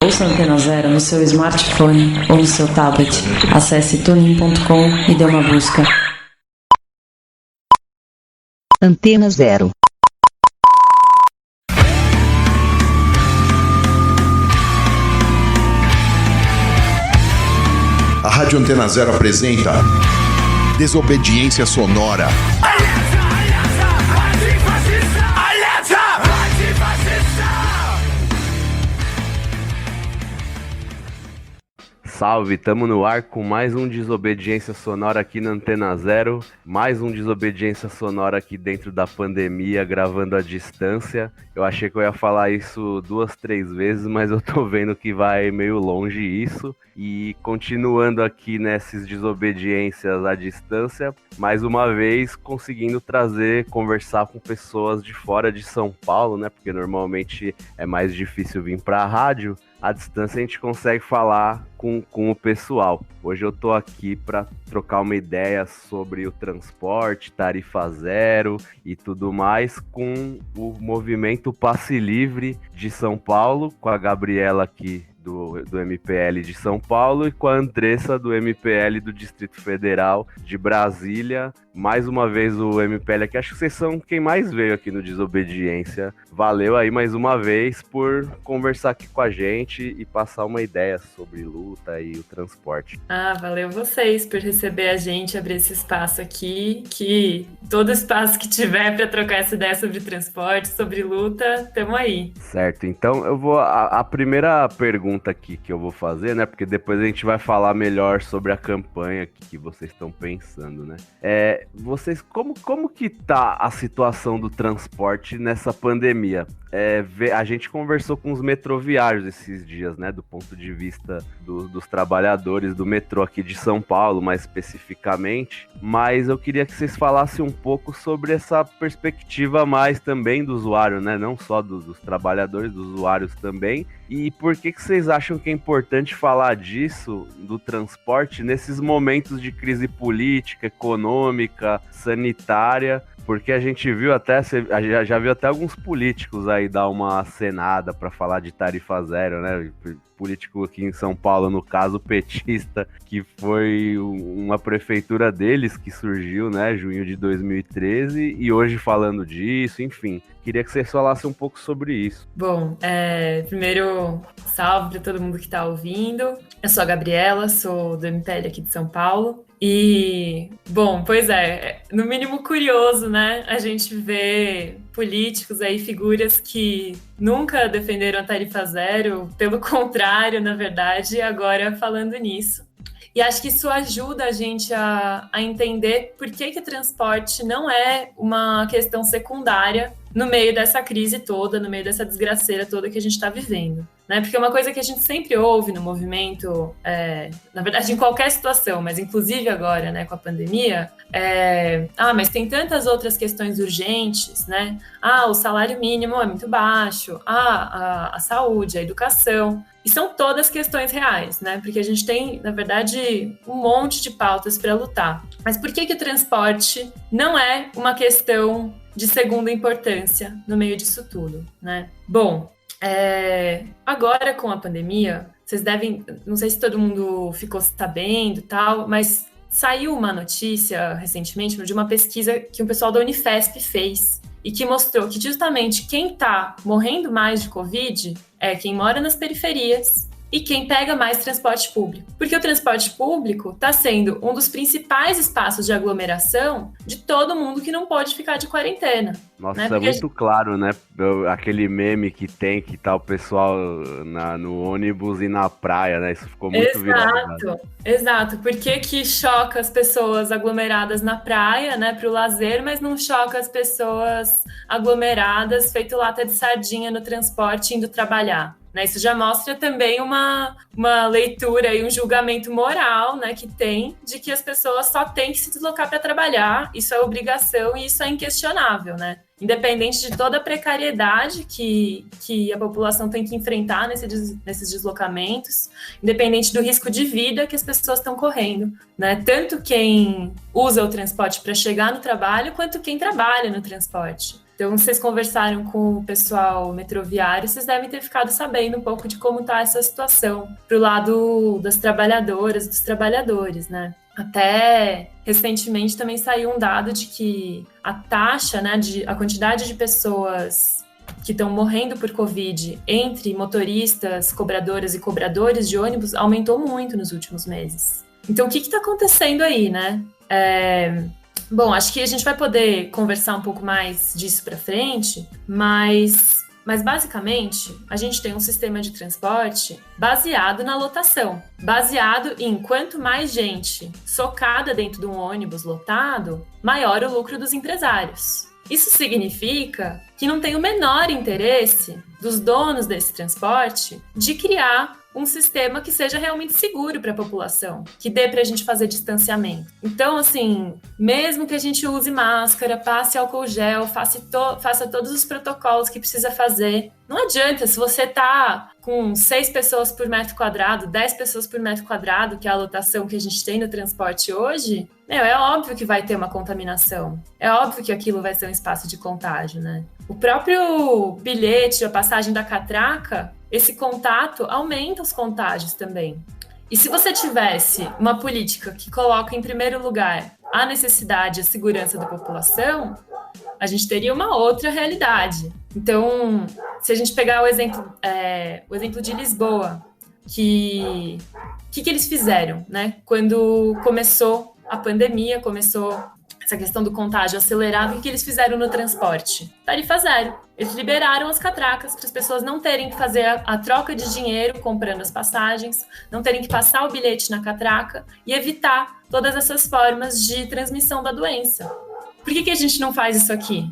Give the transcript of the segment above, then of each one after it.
Ouça a Antena Zero no seu smartphone ou no seu tablet. Acesse tunin.com e dê uma busca. Antena Zero. A Rádio Antena Zero apresenta Desobediência Sonora. Salve, tamo no ar com mais um Desobediência Sonora aqui na Antena Zero, mais um Desobediência Sonora aqui dentro da pandemia, gravando à distância. Eu achei que eu ia falar isso 2, 3 vezes, mas eu tô vendo que vai meio longe isso. E continuando aqui nessas desobediências à distância, mais uma vez conseguindo conversar com pessoas de fora de São Paulo, né? Porque normalmente é mais difícil vir pra rádio. À distância a gente consegue falar com o pessoal. Hoje eu tô aqui para trocar uma ideia sobre o transporte, tarifa zero e tudo mais com o movimento Passe Livre de São Paulo, com a Gabriela aqui do MPL de São Paulo e com a Andressa do MPL do Distrito Federal de Brasília. Mais uma vez o MPL aqui, acho que vocês são quem mais veio aqui no Desobediência. Valeu aí mais uma vez por conversar aqui com a gente e passar uma ideia sobre luta e o transporte. Valeu vocês por receber a gente, abrir esse espaço aqui, que todo espaço que tiver para trocar essa ideia sobre transporte, sobre luta, tamo aí. Certo, então eu vou, a primeira pergunta aqui que eu vou fazer, né, porque depois a gente vai falar melhor sobre a campanha que vocês estão pensando, né, vocês, como que tá a situação do transporte nessa pandemia? A gente conversou com os metroviários esses dias, né, do ponto de vista dos trabalhadores do metrô aqui de São Paulo, mais especificamente, mas eu queria que vocês falassem um pouco sobre essa perspectiva mais também do usuário, né, não só dos trabalhadores, dos usuários também, e por que vocês acham que é importante falar disso, do transporte, nesses momentos de crise política, econômica, sanitária? Porque a gente viu até, já viu até alguns políticos aí dar uma acenada para falar de tarifa zero, né? Político aqui em São Paulo, no caso petista, que foi uma prefeitura deles que surgiu, né? Junho de 2013, e hoje falando disso, enfim. Queria que vocês falassem um pouco sobre isso. Bom, primeiro, salve para todo mundo que está ouvindo. Eu sou a Gabriela, sou do MPL aqui de São Paulo. E, bom, pois no mínimo curioso, né? A gente vê políticos aí, figuras que nunca defenderam a tarifa zero, pelo contrário, na verdade, agora falando nisso. E acho que isso ajuda a gente a entender por que o transporte não é uma questão secundária no meio dessa crise toda, no meio dessa desgraceira toda que a gente está vivendo. Né? Porque uma coisa que a gente sempre ouve no movimento, na verdade em qualquer situação, mas inclusive agora, né, com a pandemia, mas tem tantas outras questões urgentes, né? O salário mínimo é muito baixo, a saúde, a educação. E são todas questões reais, né? Porque a gente tem, na verdade, um monte de pautas para lutar. Mas por que o transporte não é uma questão de segunda importância no meio disso tudo, né? Bom, agora com a pandemia, vocês devem, não sei se todo mundo ficou sabendo e tal, mas saiu uma notícia recentemente de uma pesquisa que o pessoal da Unifesp fez e que mostrou que justamente quem está morrendo mais de Covid é quem mora nas periferias e quem pega mais transporte público. Porque o transporte público está sendo um dos principais espaços de aglomeração de todo mundo que não pode ficar de quarentena. Nossa, né? É muito claro, né? Aquele meme que tá o pessoal no ônibus e na praia, né? Isso ficou muito viralizado. Exato. Por que choca as pessoas aglomeradas na praia, né? Pro lazer, mas não choca as pessoas aglomeradas, feito lata de sardinha no transporte, indo trabalhar? Né? Isso já mostra também uma leitura e um julgamento moral, né, que tem de que as pessoas só têm que se deslocar para trabalhar, isso é obrigação e isso é inquestionável, né? Independente de toda a precariedade que a população tem que enfrentar nesses deslocamentos, independente do risco de vida que as pessoas estão correndo, né? Tanto quem usa o transporte para chegar no trabalho, quanto quem trabalha no transporte. Então, vocês conversaram com o pessoal metroviário, vocês devem ter ficado sabendo um pouco de como está essa situação pro lado das trabalhadoras, dos trabalhadores, né? Até recentemente também saiu um dado de que a taxa, né, a quantidade de pessoas que estão morrendo por Covid entre motoristas, cobradoras e cobradores de ônibus aumentou muito nos últimos meses. Então, o que está acontecendo aí, né? Bom, acho que a gente vai poder conversar um pouco mais disso para frente, mas basicamente a gente tem um sistema de transporte baseado na lotação, baseado em quanto mais gente socada dentro de um ônibus lotado, maior o lucro dos empresários. Isso significa que não tem o menor interesse dos donos desse transporte de criar um sistema que seja realmente seguro para a população, que dê para a gente fazer distanciamento. Então, assim, mesmo que a gente use máscara, passe álcool gel, faça todos os protocolos que precisa fazer, não adianta, se você tá com 6 pessoas por metro quadrado, 10 pessoas por metro quadrado, que é a lotação que a gente tem no transporte hoje, é óbvio que vai ter uma contaminação. É óbvio que aquilo vai ser um espaço de contágio, né? O próprio bilhete, a passagem da catraca, esse contato aumenta os contágios também. E se você tivesse uma política que coloca em primeiro lugar a necessidade e a segurança da população, a gente teria uma outra realidade. Então, se a gente pegar o exemplo de Lisboa, que eles fizeram, né? Quando começou a pandemia, começou essa questão do contágio acelerado, o que eles fizeram no transporte? Tarifa zero. Eles liberaram as catracas para as pessoas não terem que fazer a troca de dinheiro comprando as passagens, não terem que passar o bilhete na catraca e evitar todas essas formas de transmissão da doença. Por que a gente não faz isso aqui?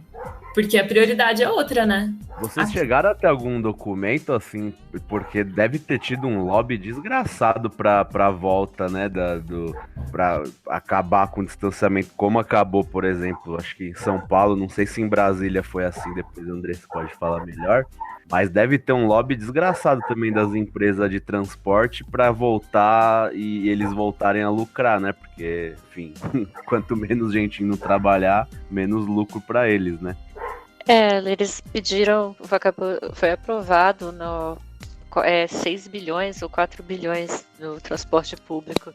Porque a prioridade é outra, né? Vocês chegaram a ter algum documento, assim, porque deve ter tido um lobby desgraçado pra volta, né, pra acabar com o distanciamento, como acabou, por exemplo, acho que em São Paulo, não sei se em Brasília foi assim, depois o André pode falar melhor, mas deve ter um lobby desgraçado também das empresas de transporte pra voltar e eles voltarem a lucrar, né, porque, enfim, quanto menos gente indo trabalhar, menos lucro pra eles, né. Eles pediram, foi aprovado 6 bilhões ou 4 bilhões no transporte público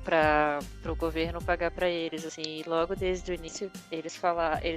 para o governo pagar para eles, assim, e logo desde o início eles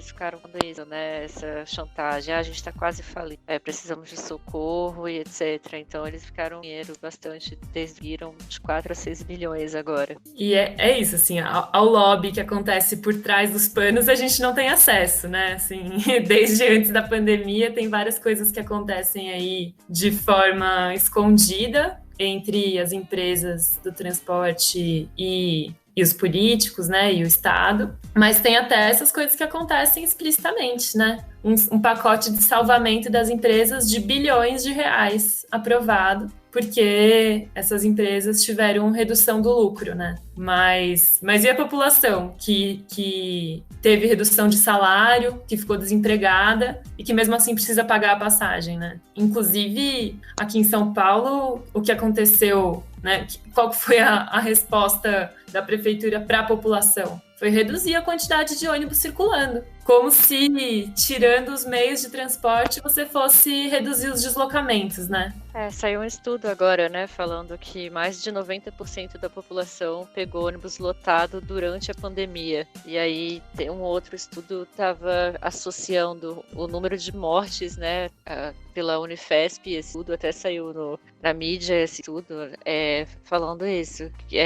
ficaram com isso, né, essa chantagem, a gente está quase falindo, precisamos de socorro e etc, então eles ficaram dinheiro bastante, desviram de 4 a 6 bilhões agora. E é isso, assim, ao lobby que acontece por trás dos panos a gente não tem acesso, né, assim, desde antes da pandemia tem várias coisas que acontecem aí de forma escondida entre as empresas do transporte e os políticos, né, e o Estado, mas tem até essas coisas que acontecem explicitamente, né, um pacote de salvamento das empresas de bilhões de reais aprovado, porque essas empresas tiveram redução do lucro, né, mas e a população que teve redução de salário, que ficou desempregada e que mesmo assim precisa pagar a passagem, né? Inclusive, aqui em São Paulo, o que aconteceu, né? Qual foi a resposta da prefeitura para a população? Foi reduzir a quantidade de ônibus circulando. Como se, tirando os meios de transporte, você fosse reduzir os deslocamentos, né? Saiu um estudo agora, né, falando que mais de 90% da população pegou ônibus lotado durante a pandemia. E aí, um outro estudo estava associando o número de mortes, né, pela Unifesp, esse estudo até saiu na mídia, esse estudo, falando isso, que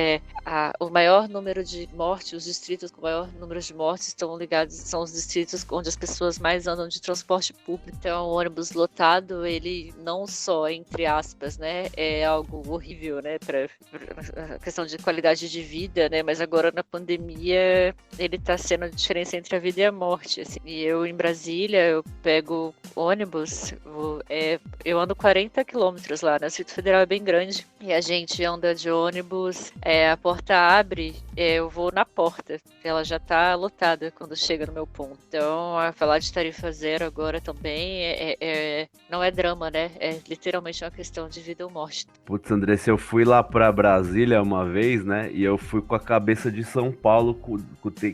o maior número de mortes, os distritos com o maior número de mortes estão ligados, são os distritos onde as pessoas mais andam de transporte público. Então, o ônibus lotado, ele não só, entre aspas, né, é algo horrível, né, para a questão de qualidade de vida, né, mas agora na pandemia ele está sendo a diferença entre a vida e a morte, assim. E eu, em Brasília, eu pego ônibus, eu ando 40 quilômetros lá, né, o Distrito Federal é bem grande, e a gente anda de ônibus, a porta abre, eu vou na porta, ela já tá lotada quando chega no meu ponto. Então, a falar de tarifa zero agora também não é drama, né? É literalmente uma questão de vida ou morte. Putz, Andressa, eu fui lá pra Brasília uma vez, né? E eu fui com a cabeça de São Paulo,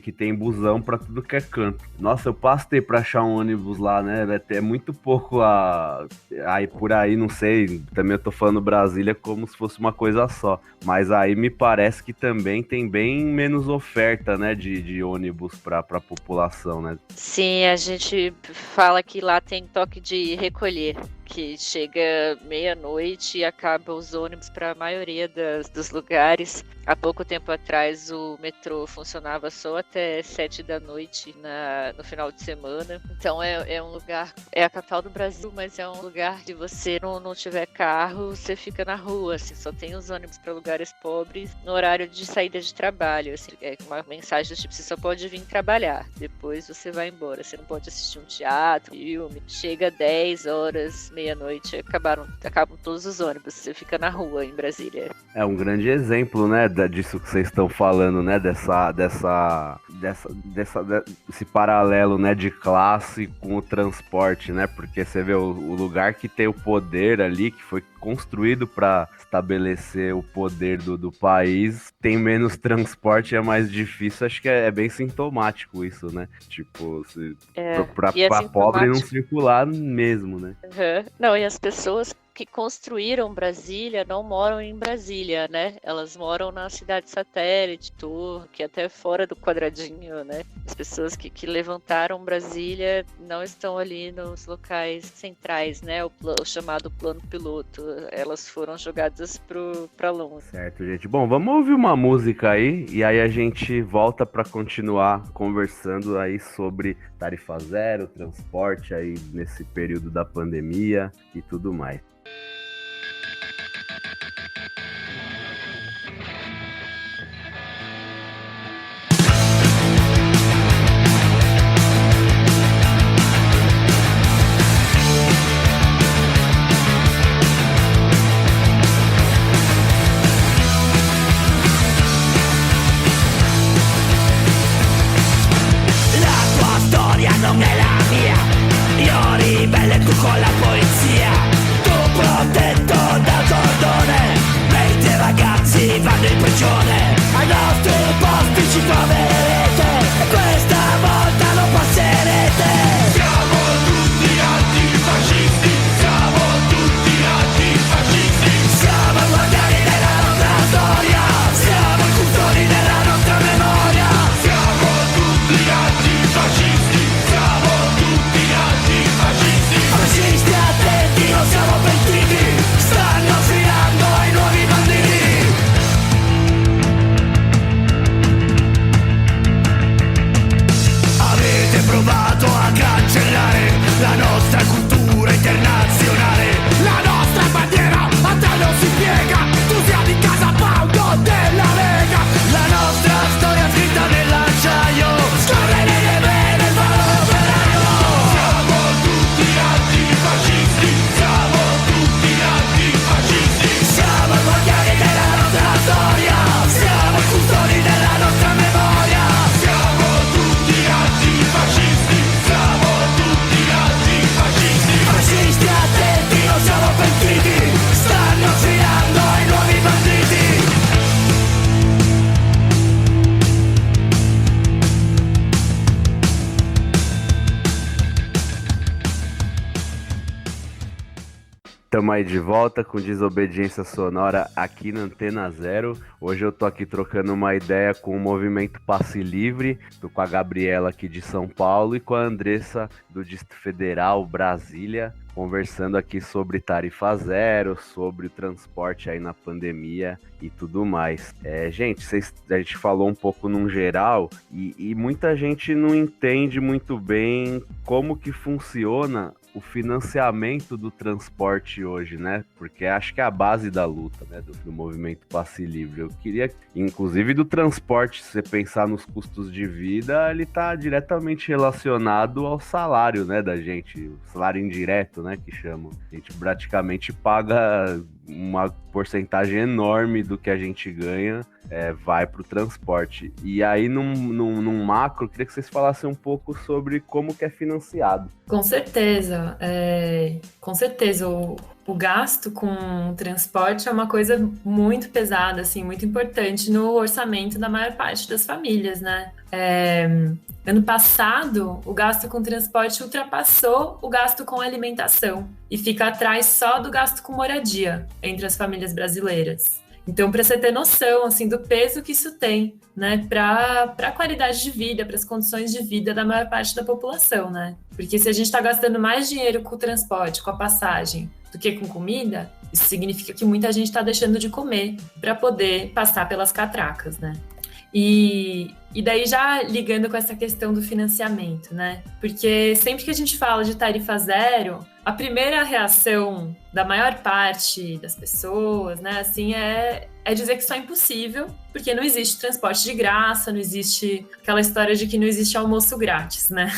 que tem busão pra tudo que é canto. Nossa, eu passei pra achar um ônibus lá, né? É muito pouco aí por aí, não sei. Também eu tô falando Brasília como se fosse uma coisa só. Mas aí me parece que também tem bem menos oferta, né? De ônibus pra população, né? Sim, a gente fala que lá tem toque de recolher, que chega meia-noite e acaba os ônibus para a maioria dos lugares. Há pouco tempo atrás o metrô funcionava só até 7 da noite no final de semana. Então é um lugar, é a capital do Brasil, mas é um lugar que você não tiver carro, você fica na rua, assim, só tem os ônibus para lugares pobres no horário de saída de trabalho. Assim, é uma mensagem do tipo, você só pode vir trabalhar, depois você vai embora. Você não pode assistir um teatro, filme. Chega 10 horas, meia-noite, acabam todos os ônibus, você fica na rua em Brasília. É um grande exemplo, né, disso que vocês estão falando, né, desse paralelo, né, de classe com o transporte, né, porque você vê o lugar que tem o poder ali, que foi construído para estabelecer o poder do país, tem menos transporte, é mais difícil. Acho que é bem sintomático isso, né, tipo, pra pobre não circular mesmo, né. Uhum. Não, e as pessoas que construíram Brasília não moram em Brasília, né? Elas moram na cidade satélite, Torre, que é até fora do quadradinho, né? As pessoas que levantaram Brasília não estão ali nos locais centrais, né? O chamado plano piloto. Elas foram jogadas para longe. Certo, gente. Bom, vamos ouvir uma música aí e aí a gente volta para continuar conversando aí sobre tarifa zero, transporte aí nesse período da pandemia e tudo mais. Non è la mia, io ribelle tu con la polizia, tu protetto dal cordone, mentre i ragazzi vanno in prigione, ai nostri posti ci troverete, e questa volta lo passerete. Siamo tutti antifascisti, siamo tutti antifascisti, siamo i guardiani della nostra storia, siamo i custodi della nostra memoria, siamo tutti antifascisti. Fascisti attenti, non siamo pentiti, stanno sfidando ai nuovi banditi. Avete provato a cancellare la nostra cultura internazionale, la nostra bandiera a te non si piega, tu sia di casa Paulo della Lega, la nostra storia scritta nell'acciaio, scorre nelle vene il valore operaio. Siamo tutti antifascisti, siamo tutti antifascisti, siamo i guardiani della nostra storia, siamo i custodi della nostra memoria, siamo tutti antifascisti, siamo tutti antifascisti. Fascisti attenti, non siamo pentiti, stanno sfidando ai nuovi banditi. Tamo aí de volta com Desobediência Sonora aqui na Antena Zero. Hoje eu tô aqui trocando uma ideia com o Movimento Passe Livre, tô com a Gabriela aqui de São Paulo e com a Andressa do Distrito Federal, Brasília, conversando aqui sobre tarifa zero, sobre o transporte aí na pandemia e tudo mais. Gente, a gente falou um pouco num geral e muita gente não entende muito bem como que funciona o financiamento do transporte hoje, né? Porque acho que é a base da luta, né? Do movimento Passe Livre. Eu queria, inclusive do transporte, se você pensar nos custos de vida, ele tá diretamente relacionado ao salário, né, da gente. O salário indireto, né, que chamam. A gente praticamente paga uma porcentagem enorme do que a gente ganha vai para o transporte. E aí, num macro, queria que vocês falassem um pouco sobre como que é financiado. Com certeza. Com certeza. O gasto com transporte é uma coisa muito pesada, assim, muito importante no orçamento da maior parte das famílias, né? Ano passado, o gasto com transporte ultrapassou o gasto com alimentação e fica atrás só do gasto com moradia entre as famílias brasileiras. Então, para você ter noção assim, do peso que isso tem, né, para a qualidade de vida, para as condições de vida da maior parte da população, né? Porque se a gente está gastando mais dinheiro com o transporte, com a passagem, do que com comida, isso significa que muita gente está deixando de comer para poder passar pelas catracas, né? E daí já ligando com essa questão do financiamento, né? Porque sempre que a gente fala de tarifa zero, a primeira reação da maior parte das pessoas, né, assim, é dizer que isso é impossível, porque não existe transporte de graça, não existe aquela história de que não existe almoço grátis, né?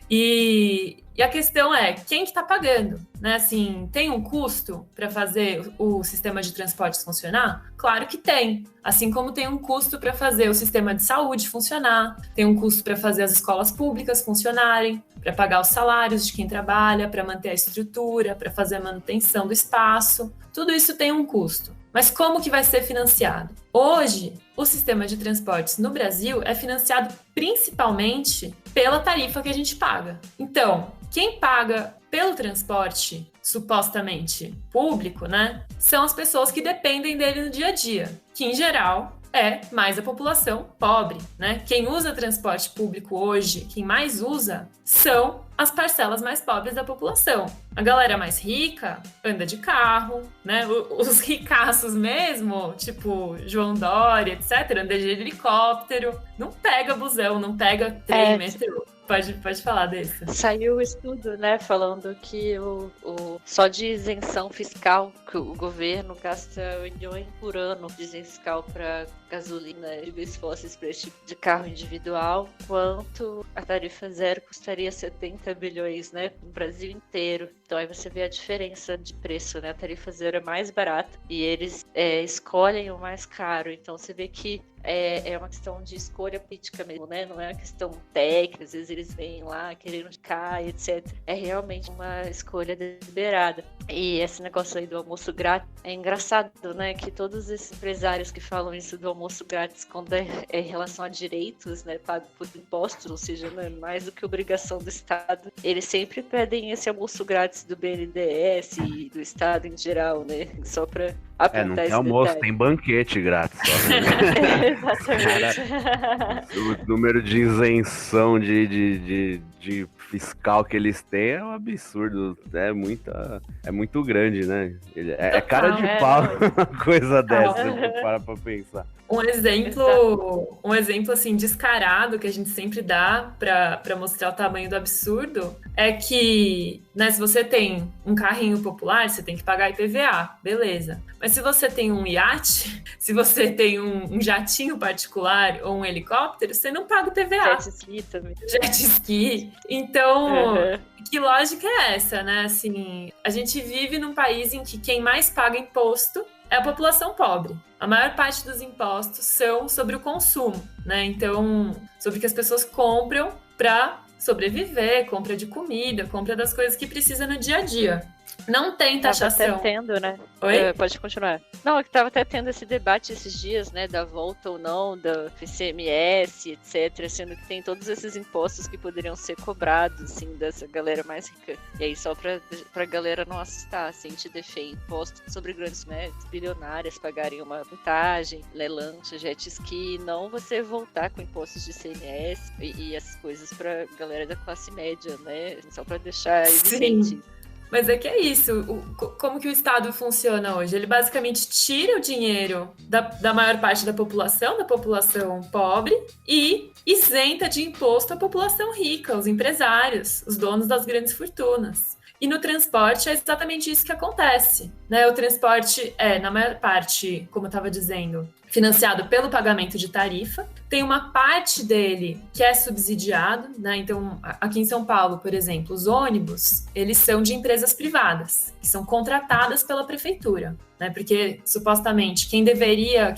E a questão é, quem que está pagando? Né? Assim, tem um custo para fazer o sistema de transportes funcionar? Claro que tem. Assim como tem um custo para fazer o sistema de saúde funcionar, tem um custo para fazer as escolas públicas funcionarem, para pagar os salários de quem trabalha, para manter a estrutura, para fazer a manutenção do espaço. Tudo isso tem um custo. Mas como que vai ser financiado? Hoje, o sistema de transportes no Brasil é financiado principalmente pela tarifa que a gente paga. Então, quem paga pelo transporte supostamente público, né, são as pessoas que dependem dele no dia a dia, que em geral é mais a população pobre, né? Quem usa transporte público hoje, quem mais usa, são as parcelas mais pobres da população. A galera mais rica anda de carro, né? Os ricaços mesmo, tipo João Dória, etc., anda de helicóptero, não pega busão, não pega trem, metrô. Pode falar desse. Saiu o estudo, né, falando que só de isenção fiscal, que o governo gasta milhões por ano de isenção fiscal para gasolina e esforços para esse tipo de carro individual, quanto a tarifa zero custaria 70 bilhões, né, no Brasil inteiro. Então aí você vê a diferença de preço, né? A tarifa zero é mais barata e eles escolhem o mais caro. Então você vê que é uma questão de escolha política mesmo, né? Não é uma questão técnica, às vezes eles vêm lá querendo ficar, etc. É realmente uma escolha deliberada. E esse negócio aí do almoço grátis é engraçado, né? Que todos esses empresários que falam isso do almoço grátis, quando é em relação a direitos, né, pago por impostos, ou seja, não é mais do que obrigação do Estado, eles sempre pedem esse almoço grátis do BNDES e do Estado em geral, né? Só para apontar não tem esse almoço, detalhe. tem banquete grátis. Só, né? Exatamente. O número de isenção de fiscal que eles têm é um absurdo. É muito grande, né? É cara de pau uma coisa dessa, para pensar. Um exemplo assim descarado que a gente sempre dá para mostrar o tamanho do absurdo é que, né, se você tem um carrinho popular, você tem que pagar IPVA, beleza. Mas se você tem um iate, se você tem um jatinho particular ou um helicóptero, você não paga IPVA. Jet ski também. Jet ski. Então, que lógica é essa, né? Assim, a gente vive num país em que quem mais paga imposto é a população pobre. A maior parte dos impostos são sobre o consumo, né? Então, sobre o que as pessoas compram para sobreviver, compra de comida, compra das coisas que precisa no dia a dia. Não tem taxação. Tava até tendo, né? Oi? Pode continuar. Não, que tava até tendo esse debate esses dias, né? Da volta ou não, da ICMS, etc. Sendo que tem todos esses impostos que poderiam ser cobrados, assim, dessa galera mais rica. E aí, só pra galera não assustar, assim, a gente defende impostos sobre grandes, né, bilionárias pagarem uma vantagem, lancha, jet ski, não você voltar com impostos de ICMS e essas coisas pra galera da classe média, né? Só pra deixar evidente. Sim. Mas é que é isso, como que o Estado funciona hoje? Ele basicamente tira o dinheiro da maior parte da população pobre, e isenta de imposto a população rica, os empresários, os donos das grandes fortunas. E no transporte é exatamente isso que acontece, né? O transporte é, na maior parte, como eu estava dizendo, financiado pelo pagamento de tarifa. Tem uma parte dele que é subsidiado, né? Então, aqui em São Paulo, por exemplo, os ônibus, eles são de empresas privadas, que são contratadas pela prefeitura, né? Porque, supostamente, quem teria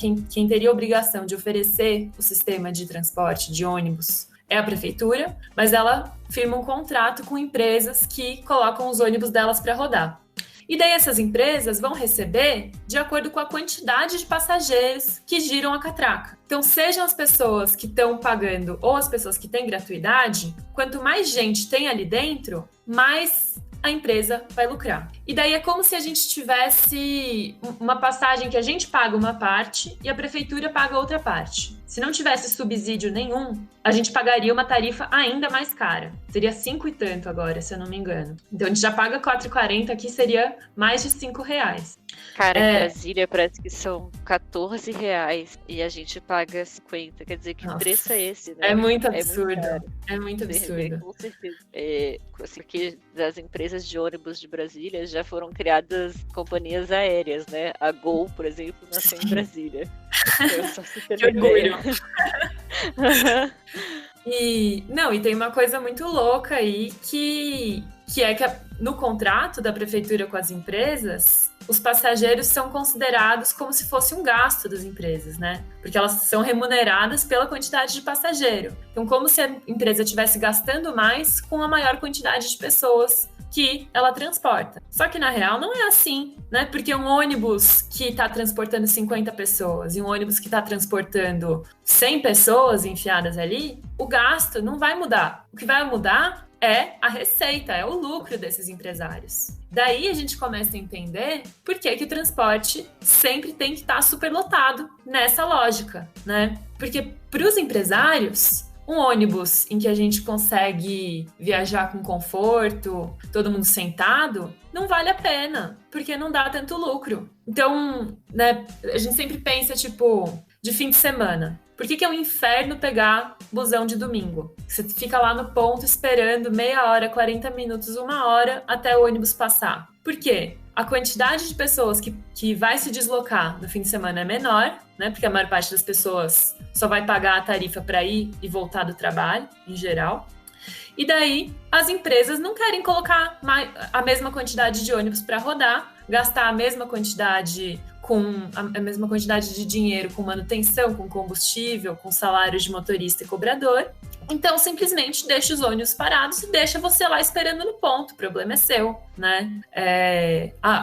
a obrigação de oferecer o sistema de transporte de ônibus é a prefeitura, mas ela firma um contrato com empresas que colocam os ônibus delas para rodar. E daí essas empresas vão receber de acordo com a quantidade de passageiros que giram a catraca. Então, sejam as pessoas que estão pagando ou as pessoas que têm gratuidade, quanto mais gente tem ali dentro, mais a empresa vai lucrar. E daí é como se a gente tivesse uma passagem que a gente paga uma parte e a prefeitura paga outra parte. Se não tivesse subsídio nenhum, a gente pagaria uma tarifa ainda mais cara. Seria 5 e tanto agora, se eu não me engano. Então a gente já paga 4,40, aqui seria mais de R$5. Cara, em Brasília parece que são R$14 e a gente paga 50. Quer dizer, que preço é esse, né? É muito absurdo. É muito absurdo. Com certeza. Porque das empresas de ônibus de Brasília já foram criadas companhias aéreas, né? A Gol, por exemplo, nasceu em Brasília. Eu só super que orgulho. E tem uma coisa muito louca aí que é que no contrato da prefeitura com as empresas, os passageiros são considerados como se fosse um gasto das empresas, né? Porque elas são remuneradas pela quantidade de passageiro. Então, como se a empresa estivesse gastando mais com a maior quantidade de pessoas que ela transporta. Só que, na real, não é assim, né? Porque um ônibus que está transportando 50 pessoas e um ônibus que está transportando 100 pessoas enfiadas ali, o gasto não vai mudar. O que vai mudar é a receita, é o lucro desses empresários. Daí a gente começa a entender por que o transporte sempre tem que estar superlotado nessa lógica, né? Porque para os empresários, um ônibus em que a gente consegue viajar com conforto, todo mundo sentado, não vale a pena, porque não dá tanto lucro. Então, né, a gente sempre pensa, de fim de semana. Por que é um inferno pegar busão de domingo? Você fica lá no ponto esperando meia hora, 40 minutos, 1 hora até o ônibus passar. Por quê? A quantidade de pessoas que vai se deslocar no fim de semana é menor, né? Porque a maior parte das pessoas só vai pagar a tarifa para ir e voltar do trabalho, em geral. E daí, as empresas não querem colocar a mesma quantidade de ônibus para rodar, gastar a mesma quantidade de dinheiro com manutenção, com combustível, com salário de motorista e cobrador. Então, simplesmente deixa os ônibus parados e deixa você lá esperando no ponto. O problema é seu, né?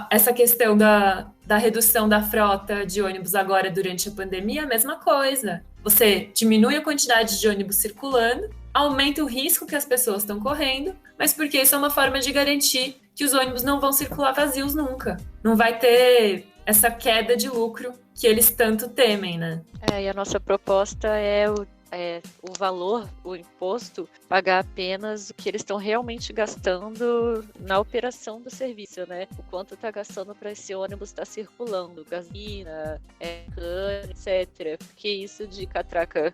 Essa questão da redução da frota de ônibus agora durante a pandemia é a mesma coisa. Você diminui a quantidade de ônibus circulando, aumenta o risco que as pessoas estão correndo, mas porque isso é uma forma de garantir que os ônibus não vão circular vazios nunca. Não vai ter essa queda de lucro que eles tanto temem, né? E a nossa proposta é o valor, o imposto, pagar apenas o que eles estão realmente gastando na operação do serviço, né? O quanto está gastando para esse ônibus estar circulando, gasolina, cana, etc. Porque isso de catraca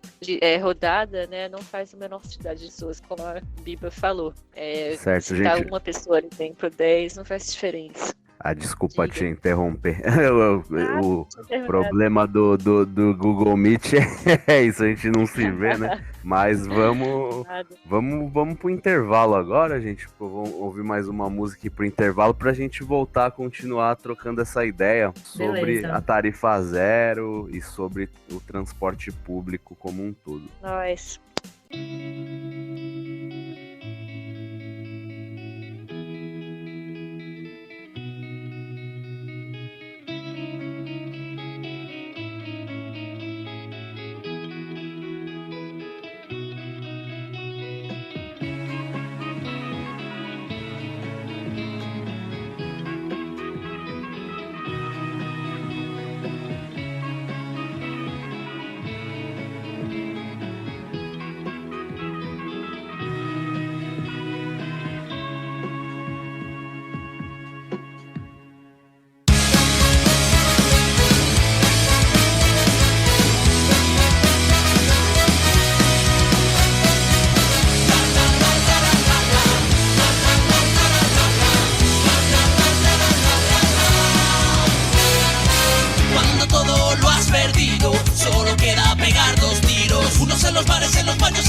rodada, né, não faz a menor quantidade de pessoas, como a Biba falou. Certo, se gente. tá uma pessoa ali dentro, 10, não faz diferença. Desculpa te interromper. O problema do Google Meet é isso, a gente não se vê, né? Mas vamos pro intervalo agora, gente. Vamos ouvir mais uma música pro intervalo pra gente voltar a continuar trocando essa ideia sobre a tarifa zero e sobre o transporte público como um todo. Nós.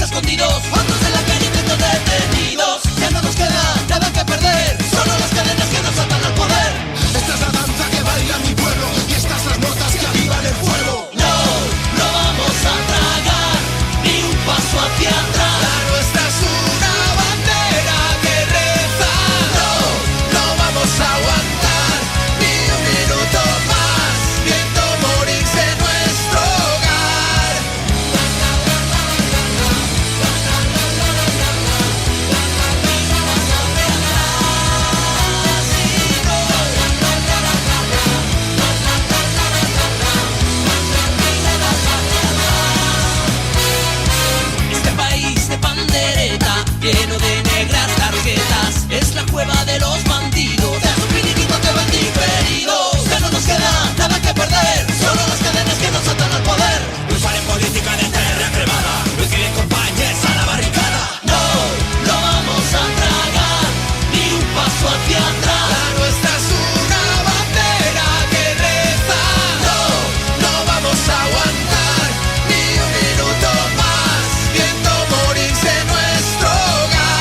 escondidos, otros en la calle intentos detenidos. Ya no nos queda nada que perder, solo las cadenas que nos atan al poder. Esta es la danza que baila mi pueblo y estas las notas que avivan el fuego. No, no vamos a tragar ni un paso hacia atrás. La nuestra es una bandera que reza. No, no vamos a aguantar ni un minuto más, viendo morirse nuestro hogar. Este país de pandereta, lleno de negras tarjetas, es la cueva de los bandidos. Es un finiquito que van diferidos. Ya no nos queda nada que perder, solo las cadenas que nos atan al poder. Luchar en política de tierra cremada, no quieren compañeros a la barricada. No, no vamos a tragar ni un paso hacia atrás. La nuestra es una bandera que reza. No, no vamos a aguantar ni un minuto más, viendo morirse nuestro hogar.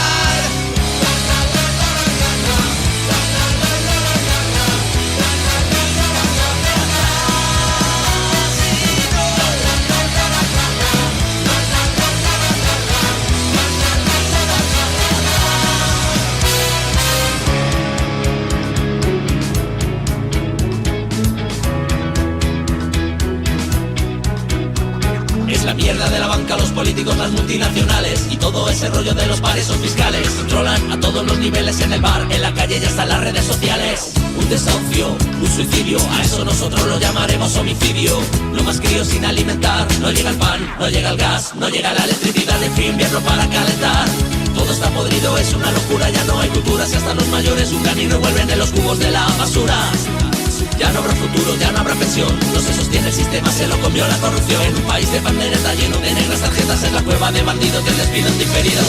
Es la mierda de la banca, los políticos, las multinacionales y todo ese rollo de los paraísos fiscales. Controlan a todos los niveles en el bar, en la calle y hasta en las redes sociales. Un desahucio, un suicidio, a eso nosotros lo llamaremos homicidio. No más críos sin alimentar, no llega el pan, no llega el gas, no llega la electricidad, en fin, invierno para calentar. Todo está podrido, es una locura, ya no hay cultura, si hasta los mayores hurgan y revuelven en los cubos de la basura. Ya no habrá futuro, ya no habrá pensión, no se sostiene el sistema, se lo comió la corrupción. En un país de pandereta lleno de negras tarjetas, en la cueva de bandidos del despido diferido.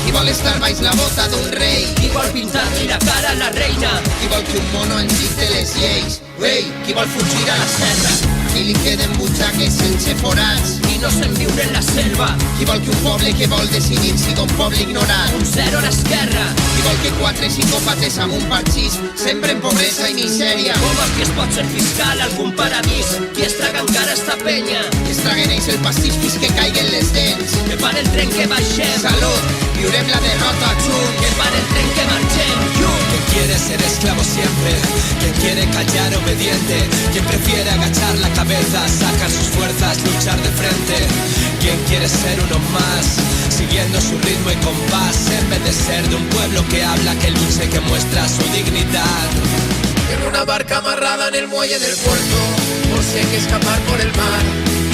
Qui vol estar baix la bota d'un rei? Qui vol pintar-li la cara a la reina? Qui vol que un mono ens dicte les lleis? Ei, qui vol fugir a la serra? Qui li queden butxaques sense forats? Qui no se'n viure en la selva? Qui vol que un poble que vol decidir sigui un poble ignorat? Un zero a l'esquerra. Qui vol que quatre psicòpates amb un parxís sembren pobresa i misèria? Com és que es pot ser fiscal a algun paradís? Qui es traga encara esta penya? Que es traguen ells el pastís fins que caiguen les dents. Que pare el tren que baixem. Salut, viurem la derrota junts. Que pare el tren que marxem. Quien quiere ser esclavo siempre, quien quiere callar obediente, quien prefiere agachar la cabeza, sacar sus fuerzas, luchar de frente. Quien quiere ser uno más, siguiendo su ritmo y compás, en vez de ser de un pueblo que habla, que lucha y que muestra su dignidad. Tengo una barca amarrada en el muelle del puerto, por si hay que escapar por el mar,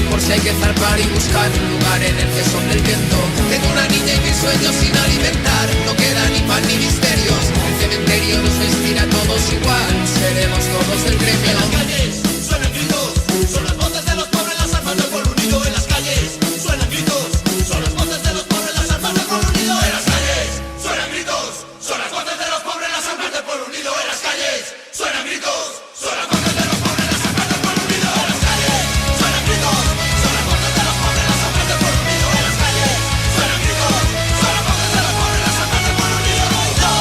por si hay que zarpar y buscar un lugar en el que sople el viento. Tengo una niña y mis sueños sin alimentar, no queda ni pan ni misterios. El cementerio nos vestirá a todos igual, seremos todos del gremio. En las calles suenan gritos, son las voces de los pobres, las armas del pueblo unido. En las calles suenan gritos, son las voces de los pobres, las armas del pueblo unido. En las calles suenan gritos, son las voces de los pobres, las armas del pueblo unido. En las calles suenan gritos, son las voces de los pobres, las armas del pueblo unido. En las calles suenan gritos, son las voces de los pobres, las armas del pueblo unido. En las calles suenan gritos, son las voces de los pobres, las armas del pueblo unido. No,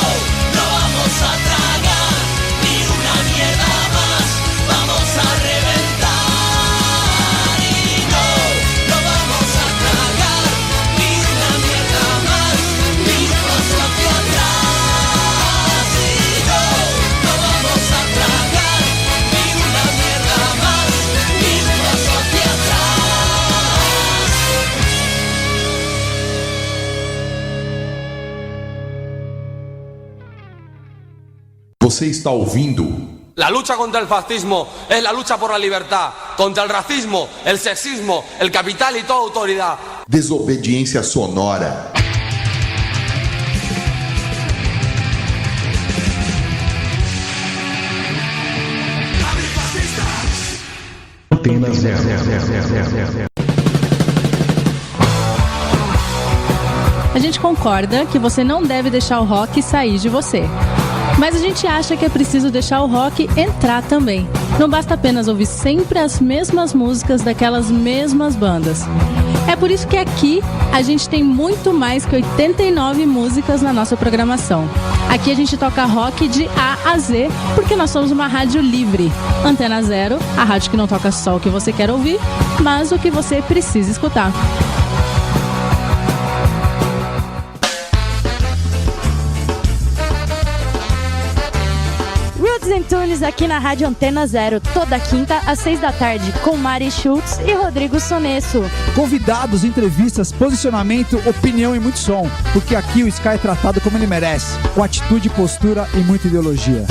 no vamos a tragar ni una mierda más, vamos a reventar. Y no, no vamos a tragar ni una mierda más, ni un paso hacia atrás. Y no, no vamos a tragar ni una mierda más, ni un paso hacia atrás. Você está ouvindo La lucha contra el fascismo es la lucha por la libertad, contra el racismo, el sexismo, el capital y toda autoridad. Desobediência Sonora. A gente concorda que você não deve deixar o rock sair de você. Mas a gente acha que é preciso deixar o rock entrar também. Não basta apenas ouvir sempre as mesmas músicas daquelas mesmas bandas. É por isso que aqui a gente tem muito mais que 89 músicas na nossa programação. Aqui a gente toca rock de A a Z, porque nós somos uma rádio livre. Antena Zero, a rádio que não toca só o que você quer ouvir, mas o que você precisa escutar. Roots and Tunes aqui na Rádio Antena Zero, toda quinta às 6 da tarde, com Mari Schultz e Rodrigo Sonesso. Convidados, entrevistas, posicionamento, opinião e muito som, porque aqui o Sky é tratado como ele merece, com atitude, postura e muita ideologia.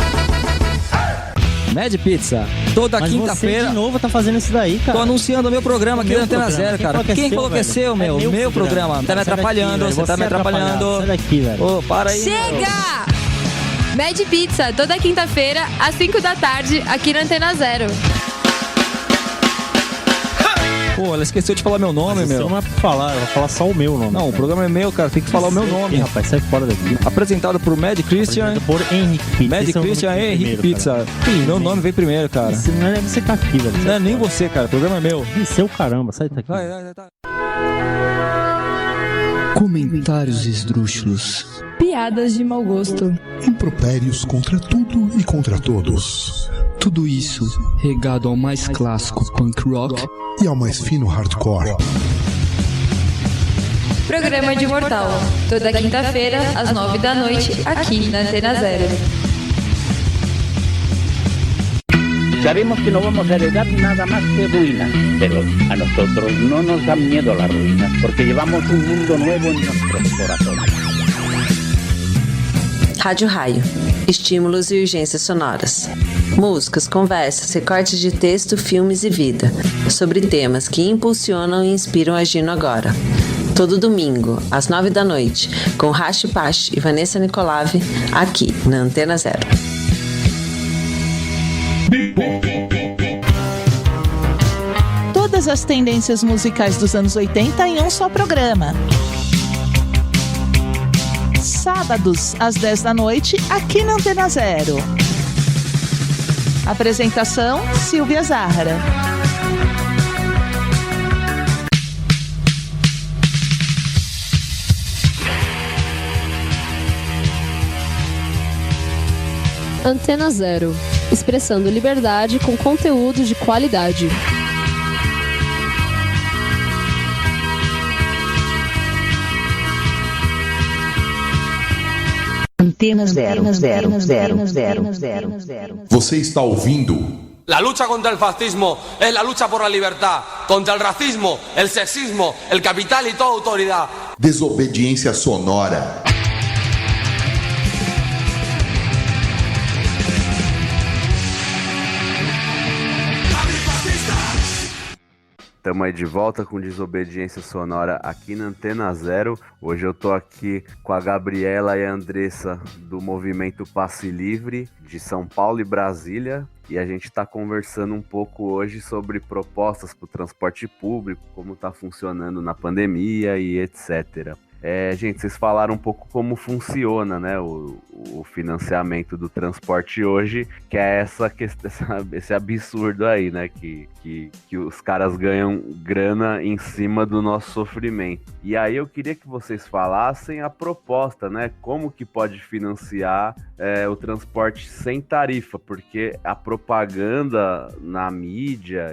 Mad Pizza, toda quinta-feira. Você de novo tá fazendo isso daí, cara. Tô anunciando o meu programa aqui na Antena Zero, cara. Quem falou que é seu, meu? Meu programa. Tá me atrapalhando, você tá me atrapalhando. Sai daqui, velho. Ô, para aí. Chega! Mad Pizza, toda quinta-feira, às 5 da tarde, aqui na Antena Zero. Pô, ela esqueceu de falar meu nome, meu. Não é pra falar, ela vai falar só o meu nome. Não, o programa é meu, cara. Tem que falar o meu nome. Rapaz, sai fora daqui. Apresentado por Mad Christian. Por Henrique Pizza. Mad Christian e Henrique Pizza. Meu nome veio primeiro, cara. Não é você tá aqui, velho. Não é nem você, cara. O programa é meu. E seu caramba, sai daqui. Comentários esdrúxulos. Piadas de mau gosto. Impropérios contra tudo e contra todos. Tudo isso regado ao mais clássico punk rock e ao mais fino hardcore. Programa de Mortal, toda quinta-feira, às 9 da noite, aqui na Antena Zero. Sabemos que no vamos a heredar nada más que ruinas, pero a nosotros no nos dan miedo las ruinas, porque llevamos un mundo nuevo en nuestros corazones. Rádio Raio. Estímulos e urgências sonoras. Músicas, conversas, recortes de texto, filmes e vida. Sobre temas que impulsionam e inspiram agindo agora. Todo domingo, às 9 da noite, com Rashi Pash e Vanessa Nicolave, aqui na Antena Zero. Todas as tendências musicais dos anos 80 em um só programa. Sábados, às 10 da noite, aqui na Antena Zero. Apresentação, Silvia Zahara. Antena Zero, expressando liberdade com conteúdo de qualidade. Antena Zero. Você está ouvindo? La lucha contra el fascismo es la lucha por la libertad, contra el racismo, el sexismo, el capital y toda autoridad. Desobediência sonora. Estamos aí de volta com Desobediência Sonora aqui na Antena Zero. Hoje eu tô aqui com a Gabriela e a Andressa do Movimento Passe Livre de São Paulo e Brasília. E a gente está conversando um pouco hoje sobre propostas para o transporte público, como está funcionando na pandemia e etc. Gente, vocês falaram um pouco como funciona, né, o financiamento do transporte hoje, que é esse absurdo aí, né, que os caras ganham grana em cima do nosso sofrimento. E aí eu queria que vocês falassem a proposta, né, como que pode financiar o transporte sem tarifa, porque a propaganda na mídia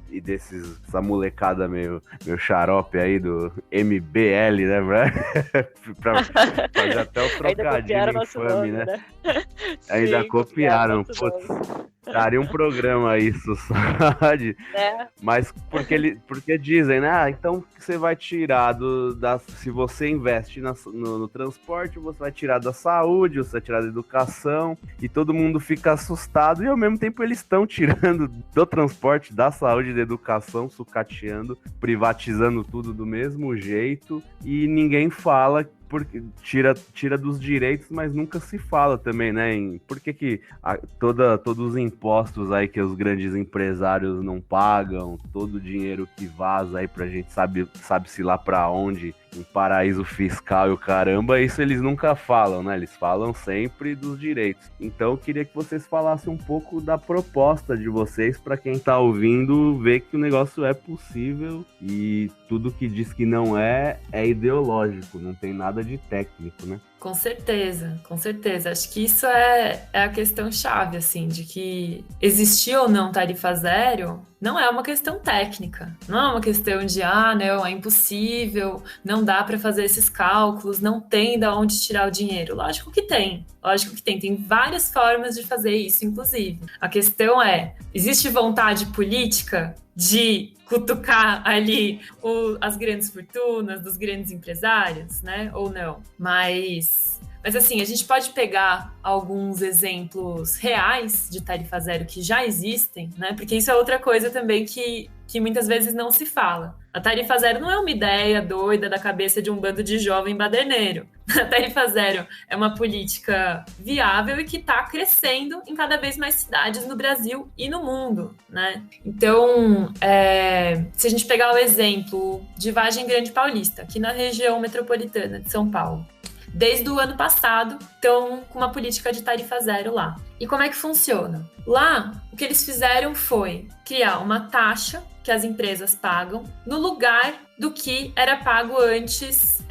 e dessa molecada meio xarope aí do MBL, né, pra fazer até o trocadilho infame, né? Ainda Sim, copiaram. Putz, daria um programa isso, sabe? Mas porque dizem, né? Então você vai tirar se você investe no transporte, você vai tirar da saúde, você vai tirar da educação, e todo mundo fica assustado, e ao mesmo tempo eles estão tirando do transporte, da saúde, da educação, sucateando, privatizando tudo do mesmo jeito, e ninguém fala, porque tira dos direitos, mas nunca se fala também, né? Por que todos os impostos aí que os grandes empresários não pagam, todo o dinheiro que vaza aí pra gente sabe-se lá pra onde em paraíso fiscal e o caramba, isso eles nunca falam, né? Eles falam sempre dos direitos. Então eu queria que vocês falassem um pouco da proposta de vocês para quem tá ouvindo ver que o negócio é possível e tudo que diz que não é ideológico, não tem nada de técnico, né? Com certeza, com certeza. Acho que isso é a questão chave, assim, de que existir ou não tarifa zero não é uma questão técnica, não é uma questão de, não, é impossível, não dá para fazer esses cálculos, não tem de onde tirar o dinheiro. Lógico que tem, tem várias formas de fazer isso, inclusive. A questão é, existe vontade política de cutucar ali as grandes fortunas dos grandes empresários, né? Ou não? Mas assim, a gente pode pegar alguns exemplos reais de tarifa zero que já existem, né? Porque isso é outra coisa também que muitas vezes não se fala. A tarifa zero não é uma ideia doida da cabeça de um bando de jovem baderneiro. A tarifa zero é uma política viável e que está crescendo em cada vez mais cidades no Brasil e no mundo, né? Então, se a gente pegar o exemplo de Vargem Grande Paulista, aqui na região metropolitana de São Paulo, desde o ano passado, estão com uma política de tarifa zero lá. E como é que funciona? Lá, o que eles fizeram foi criar uma taxa que as empresas pagam no lugar do que era pago antes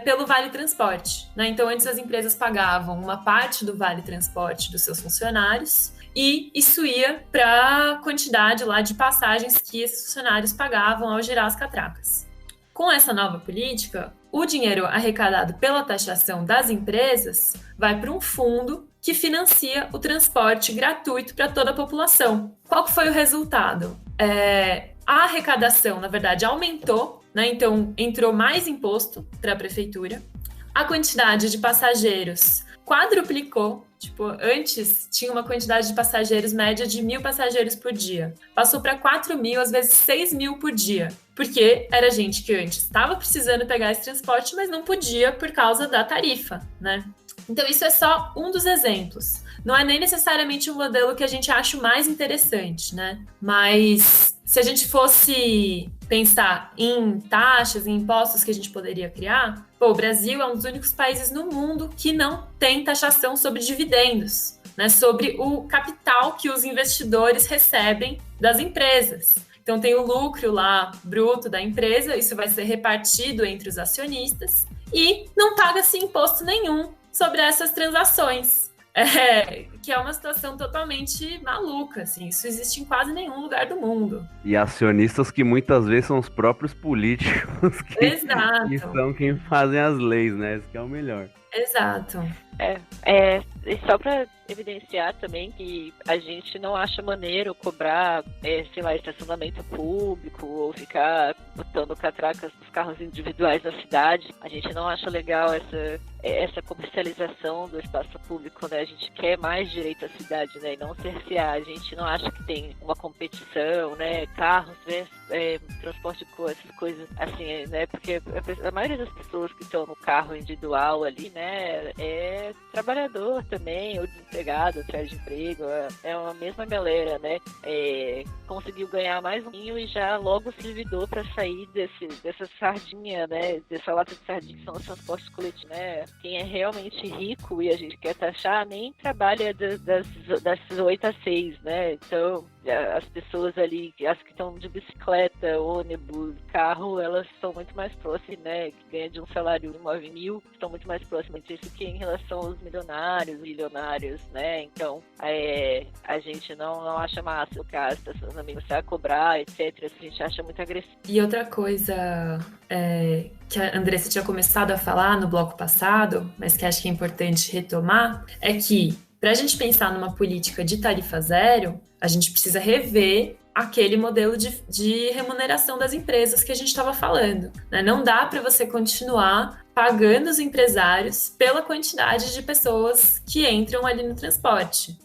pelo Vale Transporte, né? Então, antes as empresas pagavam uma parte do Vale Transporte dos seus funcionários e isso ia para a quantidade lá de passagens que esses funcionários pagavam ao girar as catracas. Com essa nova política, o dinheiro arrecadado pela taxação das empresas vai para um fundo que financia o transporte gratuito para toda a população. Qual que foi o resultado? A arrecadação, na verdade, aumentou, né? Então entrou mais imposto para a prefeitura. A quantidade de passageiros quadruplicou. Tipo, antes tinha uma quantidade de passageiros média de 1.000 passageiros por dia. Passou para 4.000, às vezes 6.000 por dia. Porque era gente que antes estava precisando pegar esse transporte, mas não podia por causa da tarifa, né? Então isso é só um dos exemplos. Não é nem necessariamente um modelo que a gente acha o mais interessante, né? Mas se a gente fosse pensar em taxas, em impostos que a gente poderia criar, o Brasil é um dos únicos países no mundo que não tem taxação sobre dividendos, né? Sobre o capital que os investidores recebem das empresas. Então tem o lucro lá bruto da empresa, isso vai ser repartido entre os acionistas e não paga-se imposto nenhum sobre essas transações. Que é uma situação totalmente maluca, assim. Isso existe em quase nenhum lugar do mundo. E acionistas que muitas vezes são os próprios políticos que são quem fazem as leis, né? Esse que é o melhor. Exato. E só para evidenciar também que a gente não acha maneiro cobrar, estacionamento público ou ficar botando catracas dos carros individuais na cidade. A gente não acha legal essa comercialização do espaço público, né? A gente quer mais direito à cidade, né? E não cercear. A gente não acha que tem uma competição, né? Carros, transporte de essas coisas assim, né? Porque a maioria das pessoas que estão no carro individual ali, né? É trabalhador também, ou desempregado, atrás de emprego, é a mesma galera, né? Conseguiu ganhar mais um pouquinho e já logo se endividou para sair dessa sardinha, né? Dessa lata de sardinha que são os transportes coletivos, né? Quem é realmente rico e a gente quer taxar nem trabalha das 8 às 6, né? Então, as pessoas ali, as que estão de bicicleta, ônibus, carro, elas estão muito mais próximas, né? Que ganham de um salário de 9.000, estão muito mais próximas disso que em relação aos milionários, né? Então, a gente não acha massa o caso, as pessoas amigos a cobrar, etc. A gente acha muito agressivo. E outra coisa que a Andressa tinha começado a falar no bloco passado, mas que acho que é importante retomar, é que para a gente pensar numa política de tarifa zero, a gente precisa rever aquele modelo de remuneração das empresas que a gente estava falando, né? Não dá para você continuar pagando os empresários pela quantidade de pessoas que entram ali no transporte.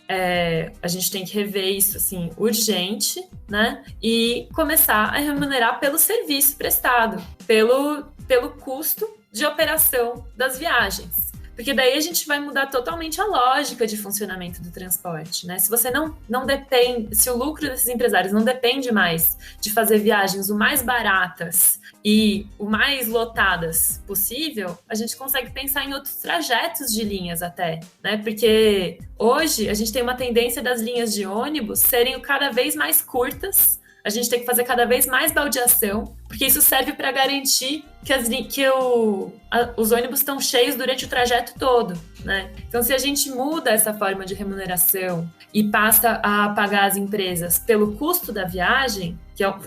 A gente tem que rever isso, assim, urgente, né? E começar a remunerar pelo serviço prestado, pelo custo de operação das viagens. Porque daí a gente vai mudar totalmente a lógica de funcionamento do transporte, né? Se você não depende, se o lucro desses empresários não depende mais de fazer viagens o mais baratas e o mais lotadas possível, a gente consegue pensar em outros trajetos de linhas até, né? Porque hoje a gente tem uma tendência das linhas de ônibus serem cada vez mais curtas. A gente tem que fazer cada vez mais baldeação, porque isso serve para garantir que os ônibus estão cheios durante o trajeto todo, né? Então, se a gente muda essa forma de remuneração e passa a pagar as empresas pelo custo da viagem,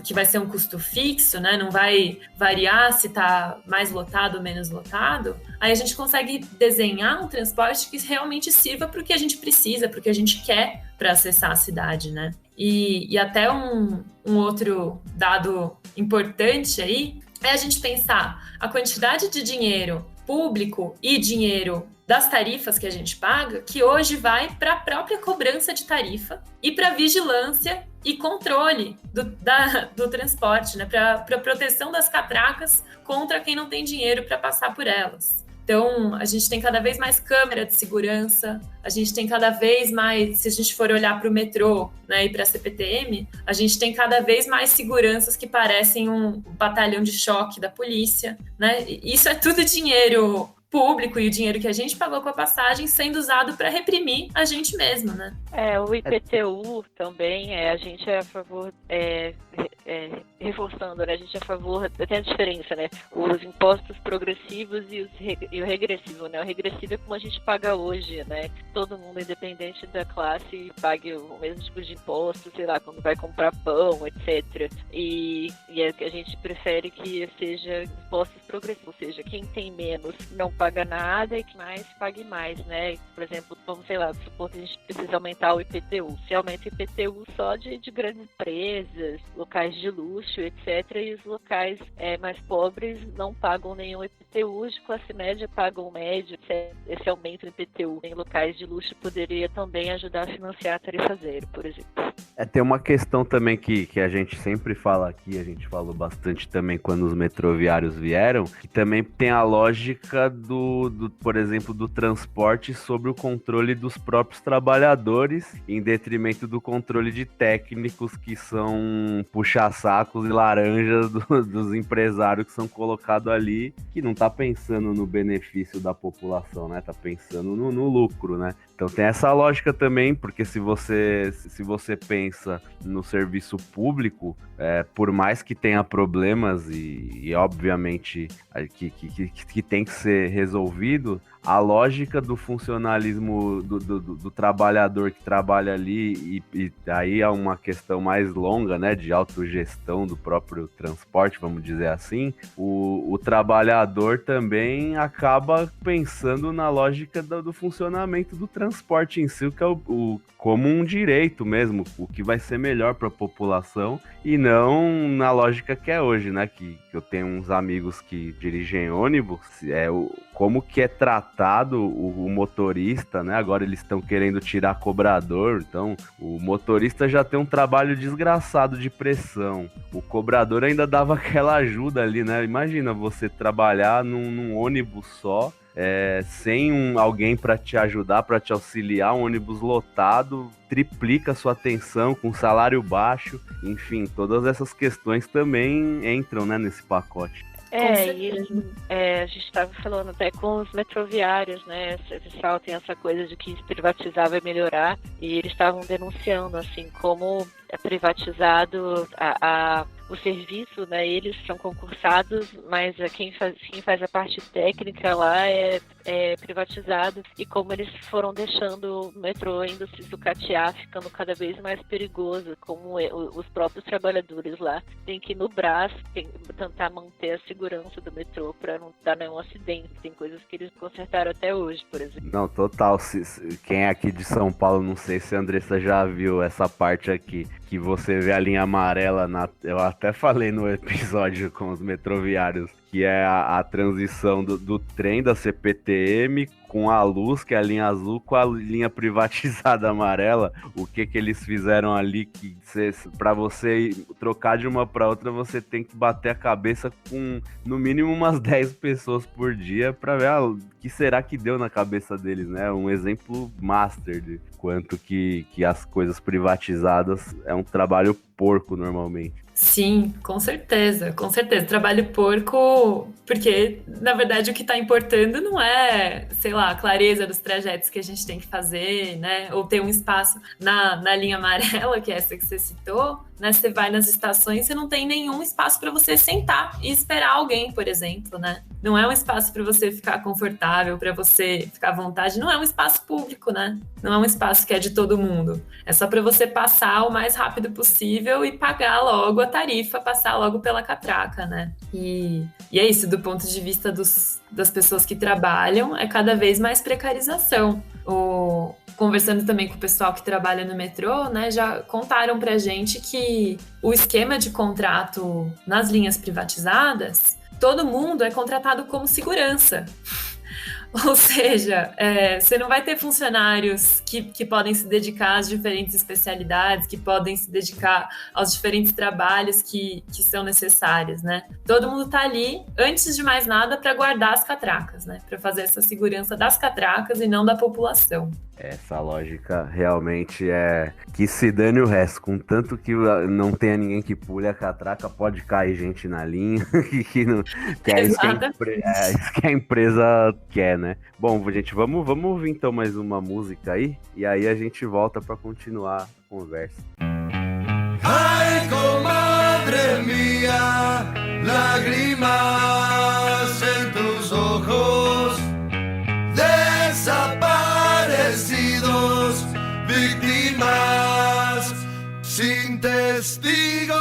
que vai ser um custo fixo, né? Não vai variar se está mais lotado ou menos lotado, aí a gente consegue desenhar um transporte que realmente sirva para o que a gente precisa, para o que a gente quer para acessar a cidade, né? E até um outro dado importante aí é a gente pensar a quantidade de dinheiro público e dinheiro das tarifas que a gente paga, que hoje vai para a própria cobrança de tarifa e para vigilância e controle do transporte, né? Para proteção das catracas contra quem não tem dinheiro para passar por elas. Então, a gente tem cada vez mais câmera de segurança, a gente tem cada vez mais, se a gente for olhar para o metrô, né, e para a CPTM, a gente tem cada vez mais seguranças que parecem um batalhão de choque da polícia, né? Isso é tudo dinheiro público e o dinheiro que a gente pagou com a passagem sendo usado para reprimir a gente mesmo, né? O IPTU também, a gente é a favor, reforçando, né? A gente é a favor, tem a diferença, né? Os impostos progressivos e o regressivo, né? O regressivo é como a gente paga hoje, né? Todo mundo, independente da classe, pague o mesmo tipo de imposto, sei lá, quando vai comprar pão, etc. E a gente prefere que seja impostos progressivos, ou seja, quem tem menos não paga nada e que mais pague mais, né? Por exemplo, vamos, sei lá, supor que a gente precisa aumentar o IPTU. Se aumenta o IPTU só de grandes empresas, locais de luxo, etc. E os locais mais pobres não pagam nenhum IPTU, os de classe média pagam médio. Esse aumento do IPTU em locais de luxo poderia também ajudar a financiar a tarifa zero, por exemplo. Tem uma questão também que a gente sempre fala aqui, a gente falou bastante também quando os metroviários vieram, que também tem a lógica por exemplo, do transporte sobre o controle dos próprios trabalhadores, em detrimento do controle de técnicos que são puxa-sacos e laranjas dos empresários que são colocados ali, que não tá pensando no benefício da população, né? Tá pensando no lucro, né? Então tem essa lógica também, porque se você pensa no serviço público, por mais que tenha problemas e obviamente que tem que ser resolvido, a lógica do funcionalismo do trabalhador que trabalha ali, e aí é uma questão mais longa, né, de autogestão do próprio transporte, vamos dizer assim, o trabalhador também acaba pensando na lógica do funcionamento do transporte em si, que é como um direito mesmo, o que vai ser melhor para a população, e não na lógica que é hoje, né, que eu tenho uns amigos que dirigem ônibus, como que é tratado o motorista, né? Agora eles estão querendo tirar cobrador, então o motorista já tem um trabalho desgraçado de pressão. O cobrador ainda dava aquela ajuda ali, né? Imagina você trabalhar num ônibus só, sem alguém para te ajudar, para te auxiliar, um ônibus lotado, triplica a sua atenção com salário baixo, enfim, todas essas questões também entram, né, nesse pacote. A gente estava falando até com os metroviários, né? O pessoal tem essa coisa de que se privatizar vai melhorar, e eles estavam denunciando, assim, como é privatizado o serviço, né? Eles são concursados, mas quem faz a parte técnica lá é privatizado, e como eles foram deixando o metrô indo se sucatear, ficando cada vez mais perigoso, como os próprios trabalhadores lá têm que ir no braço, tentar manter a segurança do metrô para não dar nenhum acidente. Tem coisas que eles consertaram até hoje, por exemplo. Não, total. Quem é aqui de São Paulo, não sei se a Andressa já viu essa parte aqui, que você vê a linha amarela, eu até falei no episódio com os metroviários, que é a transição do trem da CPTM com a luz, que é a linha azul, com a linha privatizada amarela. O que eles fizeram ali, que para você trocar de uma para outra, você tem que bater a cabeça com no mínimo umas 10 pessoas por dia para ver o que será que deu na cabeça deles, né? Um exemplo master de quanto que as coisas privatizadas é um trabalho porco normalmente. Sim, com certeza. Trabalho porco, porque, na verdade, o que está importando não é, sei lá, a clareza dos trajetos que a gente tem que fazer, né? Ou ter um espaço na linha amarela, que é essa que você citou, né? Você vai nas estações, você não tem nenhum espaço para você sentar e esperar alguém, por exemplo, né? Não é um espaço para você ficar confortável, para você ficar à vontade. Não é um espaço público, né? Não é um espaço que é de todo mundo. É só para você passar o mais rápido possível e pagar logo a tarifa, passar logo pela catraca, né? E é isso, do ponto de vista das pessoas que trabalham, é cada vez mais precarização. Conversando também com o pessoal que trabalha no metrô, né, já contaram pra gente que o esquema de contrato nas linhas privatizadas, todo mundo é contratado como segurança. Ou seja, você não vai ter funcionários que podem se dedicar às diferentes especialidades, que podem se dedicar aos diferentes trabalhos que são necessários, né? Todo mundo está ali, antes de mais nada, para guardar as catracas, né? Para fazer essa segurança das catracas e não da população. Essa lógica realmente é que se dane o resto, contanto que não tenha ninguém que pule a catraca, pode cair gente na linha, que é isso que a empresa quer, né? Bom, gente, vamos ouvir então mais uma música aí, e aí a gente volta para continuar a conversa. Ay, comadre mía, lágrimas en tus ojos, desaparecidos, víctimas sin testigos.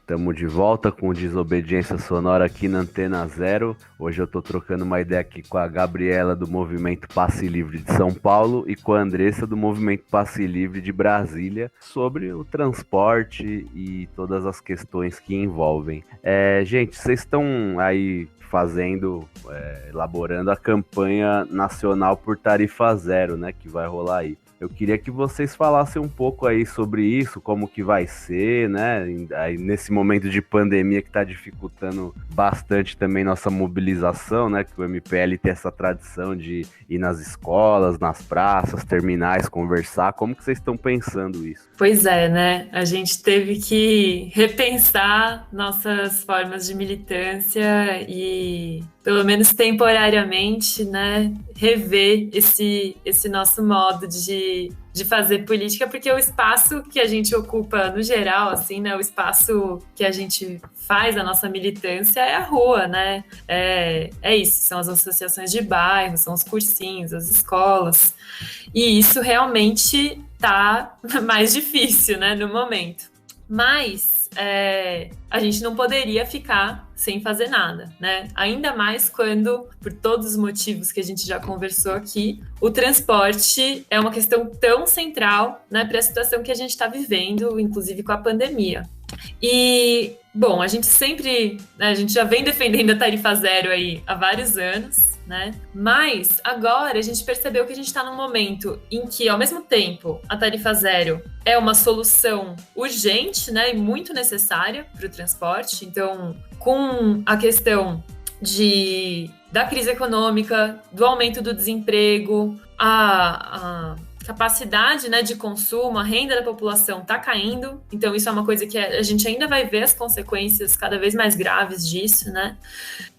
Estamos de volta com Desobediência Sonora aqui na Antena Zero. Hoje eu tô trocando uma ideia aqui com a Gabriela do Movimento Passe Livre de São Paulo e com a Andressa do Movimento Passe Livre de Brasília sobre o transporte e todas as questões que envolvem. Gente, vocês estão aí elaborando a campanha nacional por tarifa zero, né, que vai rolar aí. Eu queria que vocês falassem um pouco aí sobre isso, como que vai ser, né, aí nesse momento de pandemia que está dificultando bastante também nossa mobilização, né, que o MPL tem essa tradição de ir nas escolas, nas praças, terminais, conversar. Como que vocês estão pensando isso? Pois é, né, a gente teve que repensar nossas formas de militância e, pelo menos temporariamente, né, rever esse nosso modo de fazer política, porque o espaço que a gente ocupa no geral, assim, né, o espaço que a gente faz a nossa militância é a rua, né, é isso, são as associações de bairro, são os cursinhos, as escolas, e isso realmente tá mais difícil, né, no momento. Mas a gente não poderia ficar sem fazer nada, né? Ainda mais quando, por todos os motivos que a gente já conversou aqui, o transporte é uma questão tão central, né, para a situação que a gente está vivendo, inclusive com a pandemia. E, bom, a gente já vem defendendo a tarifa zero aí há vários anos, né? Mas agora a gente percebeu que a gente está num momento em que, ao mesmo tempo, a tarifa zero é uma solução urgente, né, e muito necessária para o transporte. Então, com a questão da crise econômica, do aumento do desemprego, a capacidade, né, de consumo, a renda da população está caindo. Então, isso é uma coisa que a gente ainda vai ver as consequências cada vez mais graves disso, né?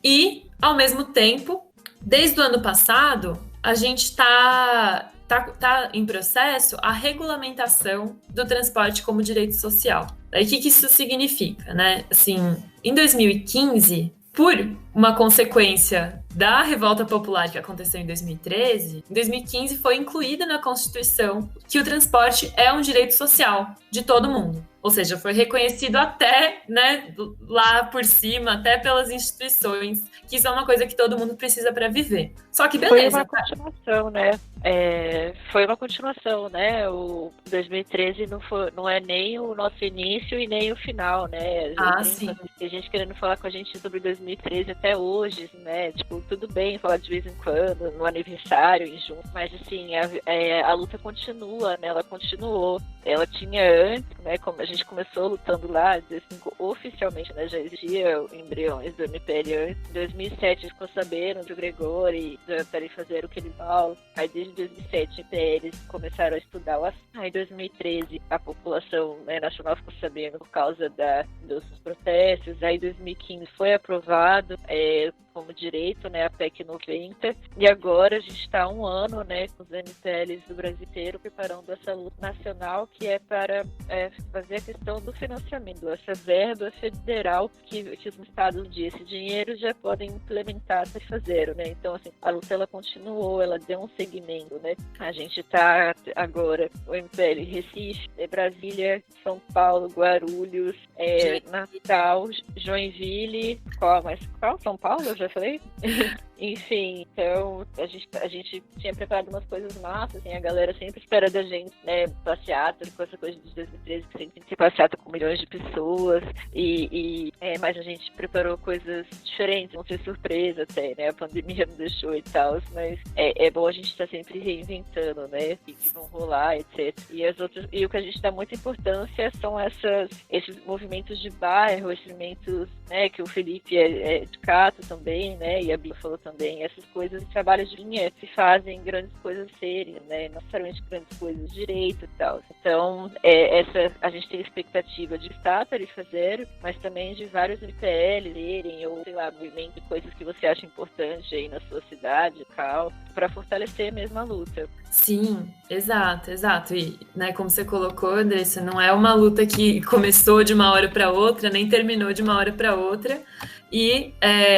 E, ao mesmo tempo, desde o ano passado, a gente está em processo a regulamentação do transporte como direito social. Aí, o que isso significa, né? Assim, em 2015, por uma consequência da revolta popular que aconteceu em 2013, em 2015 foi incluída na Constituição que o transporte é um direito social de todo mundo. Ou seja, foi reconhecido até, né, lá por cima, até pelas instituições, que isso é uma coisa que todo mundo precisa para viver. Só que beleza. Foi uma continuação, né? Foi uma continuação, né? O 2013 não é nem o nosso início e nem o final, né? Sim. Tem gente querendo falar com a gente sobre 2013 até hoje, né? Tipo, tudo bem falar de vez em quando, no aniversário, em junho, mas assim, a luta continua, né? Ela continuou. Ela tinha antes, né? Como a gente começou lutando lá, oficialmente, né? Já existia embriões do MPL antes. Em 2007 a gente ficou sabendo do Gregori, da tarifa zero que ele fala. Aí desde 2007 eles começaram a estudar o assunto. Aí em 2013 a população, né, nacional ficou sabendo por causa dos protestos. Aí em 2015 foi aprovado como direito, né, a PEC 90. E agora a gente está há um ano, né, com os MPLs do Brasil inteiro preparando essa luta nacional que é para fazer a questão do financiamento, essa verba federal que os estados esse dinheiro já podem implementar a tarifa zero, né? Então, assim, a luta ela continuou, ela deu um segmento, né? A gente está agora, o MPL Recife, Brasília, São Paulo, Guarulhos, Natal, Joinville, qual? São Paulo, eu já falei? Enfim, então a gente tinha preparado umas coisas massas, assim, a galera sempre espera da gente, né, passeata, com essa coisa de 2013, que sempre tem que ser passeata com milhões de pessoas, mas a gente preparou coisas diferentes, vão ser surpresa até, né, a pandemia não deixou e tal, mas é bom a gente estar sempre reinventando, né, que vão rolar, etc. E o que a gente dá muita importância são esses movimentos de bairro, esses movimentos, né, que o Felipe é de Cato também, né, e a Bia falou também, essas coisas, trabalhos de linha que fazem grandes coisas serem, né, não necessariamente grandes coisas de direito e tal. Então, a gente tem expectativa de estar a tarifa zero, mas também de vários MPL lerem, ou sei lá, movimento de coisas que você acha importante aí na sua cidade, local, para fortalecer mesmo a luta. Sim, exato. E, né, como você colocou, Andressa, não é uma luta que começou de uma hora para outra, nem terminou de uma hora para outra. E,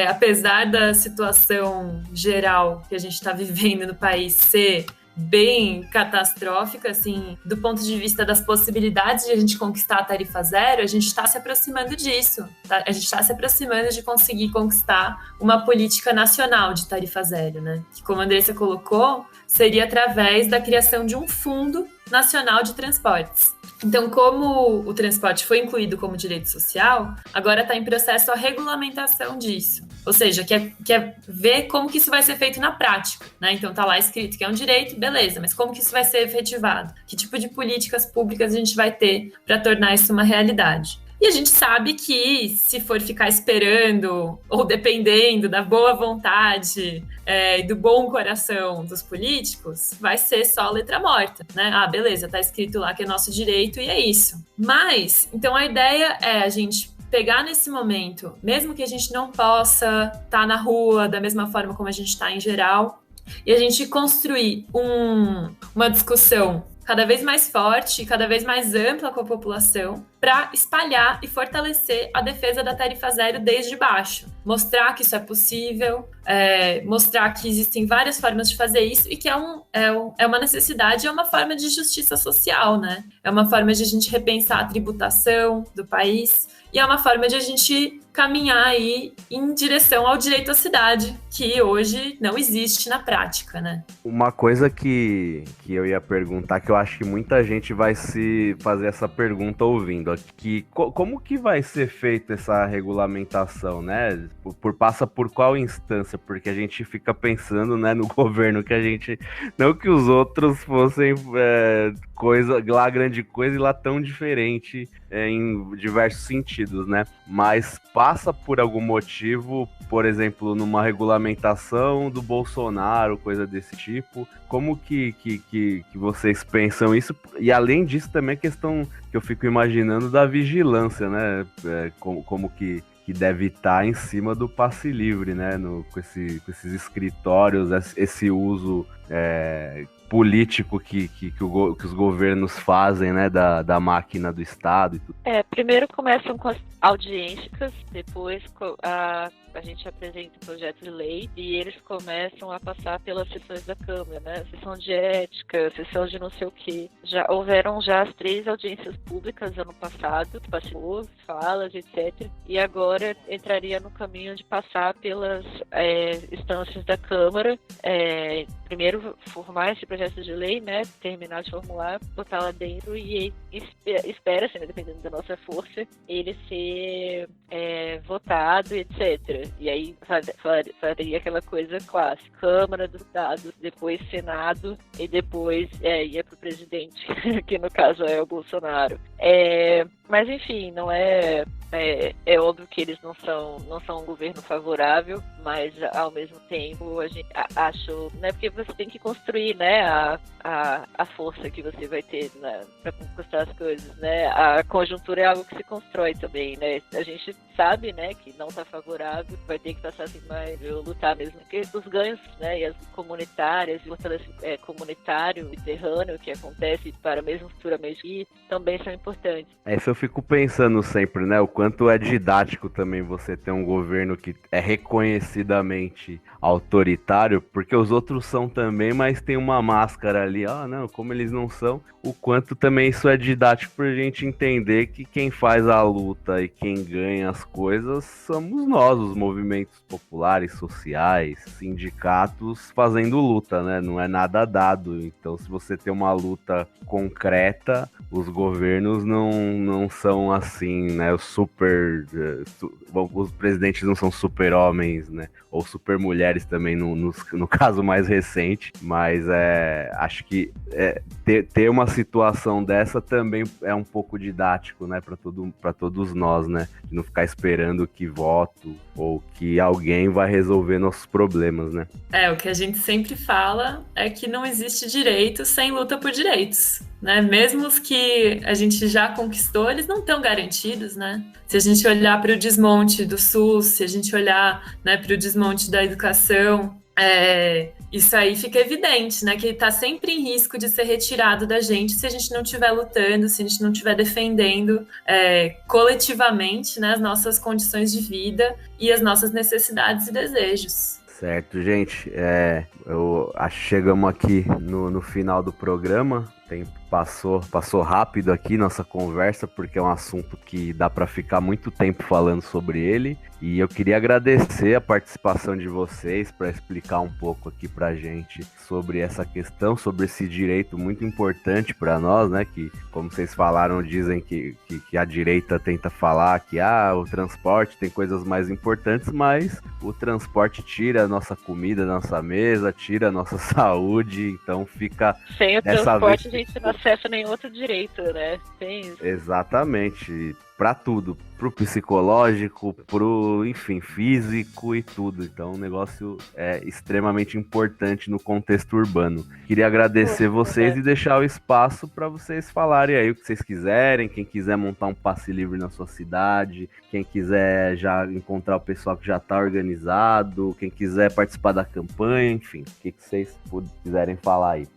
apesar da situação geral que a gente está vivendo no país ser bem catastrófica, assim, do ponto de vista das possibilidades de a gente conquistar a tarifa zero, a gente está se aproximando disso. Tá? A gente está se aproximando de conseguir conquistar uma política nacional de tarifa zero, né? Que, como a Andressa colocou, seria através da criação de um Fundo Nacional de Transportes. Então, como o transporte foi incluído como direito social, agora está em processo a regulamentação disso. Ou seja, quer ver como que isso vai ser feito na prática, né? Então, está lá escrito que é um direito, beleza, mas como que isso vai ser efetivado? Que tipo de políticas públicas a gente vai ter para tornar isso uma realidade? E a gente sabe que se for ficar esperando ou dependendo da boa vontade e do bom coração dos políticos, vai ser só letra morta, né? Ah, beleza, tá escrito lá que é nosso direito e é isso. Mas, então a ideia é a gente pegar nesse momento, mesmo que a gente não possa estar na rua da mesma forma como a gente está em geral, e a gente construir uma discussão cada vez mais forte, cada vez mais ampla com a população, para espalhar e fortalecer a defesa da tarifa zero desde baixo. Mostrar que isso é possível, mostrar que existem várias formas de fazer isso e que é uma necessidade, é uma forma de justiça social, né? É uma forma de a gente repensar a tributação do país e é uma forma de a gente caminhar aí em direção ao direito à cidade, que hoje não existe na prática, né? Uma coisa que eu ia perguntar, que eu acho que muita gente vai se fazer essa pergunta ouvindo, que como que vai ser feita essa regulamentação, né? Passa por qual instância? Porque a gente fica pensando, né, no governo, que a gente... Não que os outros fossem lá grande coisa e lá tão diferente em diversos sentidos, né? Mas passa por algum motivo, por exemplo, numa regulamentação do Bolsonaro, coisa desse tipo. Como que vocês pensam isso? E além disso também a questão que eu fico imaginando da vigilância, né? Como que deve estar em cima do passe livre, né? Com esses escritórios, esse uso político que os governos fazem, né, da máquina do Estado e tudo. Primeiro começam com as audiências, depois a gente apresenta o projeto de lei e eles começam a passar pelas sessões da Câmara, né? Sessão de ética, sessão de não sei o quê. Houveram as 3 audiências públicas ano passado, que passou, falas, etc. E agora entraria no caminho de passar pelas instâncias da Câmara, primeiro formar esse projeto de lei, né? Terminar de formular, botar lá dentro e espera-se, né, dependendo da nossa força, ele ser votado, etc. E aí faria aquela coisa clássica, Câmara dos Deputados, depois Senado e depois ia para o presidente, que no caso é o Bolsonaro. Mas enfim, não é óbvio que eles não são um governo favorável, mas ao mesmo tempo a gente acho, né, porque você tem que construir, né, a força que você vai ter, né, para conquistar as coisas, né? A conjuntura é algo que se constrói também, né? A gente sabe, né, que não está favorável, vai ter que passar assim mais, lutar mesmo, porque os ganhos, né, e as comunitárias, o fortalecimento comunitário e terrâneo que acontece para mesmo futuramente também são importantes. Isso eu fico pensando sempre, né, o quanto é didático também você ter um governo que é reconhecidamente autoritário, porque os outros são também, mas tem uma máscara ali, não, como eles não são, o quanto também isso é didático pra gente entender que quem faz a luta e quem ganha as coisas somos nós, os movimentos populares, sociais, sindicatos fazendo luta, né? Não é nada dado. Então, se você tem uma luta concreta, os governos não são assim, né? Os presidentes não são super-homens, né? Ou super-mulheres também, no caso mais recente. Mas acho que ter uma situação dessa também é um pouco didático, né? Para todos nós, né? De não ficar esperando que voto ou que alguém vai resolver nossos problemas, né? O que a gente sempre fala é que não existe direito sem luta por direitos, né? Mesmo os que a gente já conquistou, eles não estão garantidos, né? Se a gente olhar para o desmonte do SUS, se a gente olhar, né, para o desmonte da educação, isso aí fica evidente, né? Que está sempre em risco de ser retirado da gente se a gente não estiver lutando, se a gente não estiver defendendo coletivamente, né, as nossas condições de vida e as nossas necessidades e desejos. Certo, gente. Eu acho que chegamos aqui no final do programa. O tempo passou rápido aqui nossa conversa, porque é um assunto que dá para ficar muito tempo falando sobre ele. E eu queria agradecer a participação de vocês para explicar um pouco aqui pra gente sobre essa questão, sobre esse direito muito importante para nós, né? Que, como vocês falaram, dizem que a direita tenta falar que o transporte tem coisas mais importantes, mas o transporte tira a nossa comida da nossa mesa, tira a nossa saúde, então fica... Sem o transporte a gente não acessa nenhum outro direito, né? Tem isso. Exatamente. Pra tudo, pro psicológico, pro, enfim, físico e tudo. Então o negócio é extremamente importante no contexto urbano. Queria agradecer vocês e deixar o espaço para vocês falarem aí o que vocês quiserem. Quem quiser montar um passe livre na sua cidade, quem quiser já encontrar o pessoal que já tá organizado, quem quiser participar da campanha, enfim, o que vocês quiserem falar aí.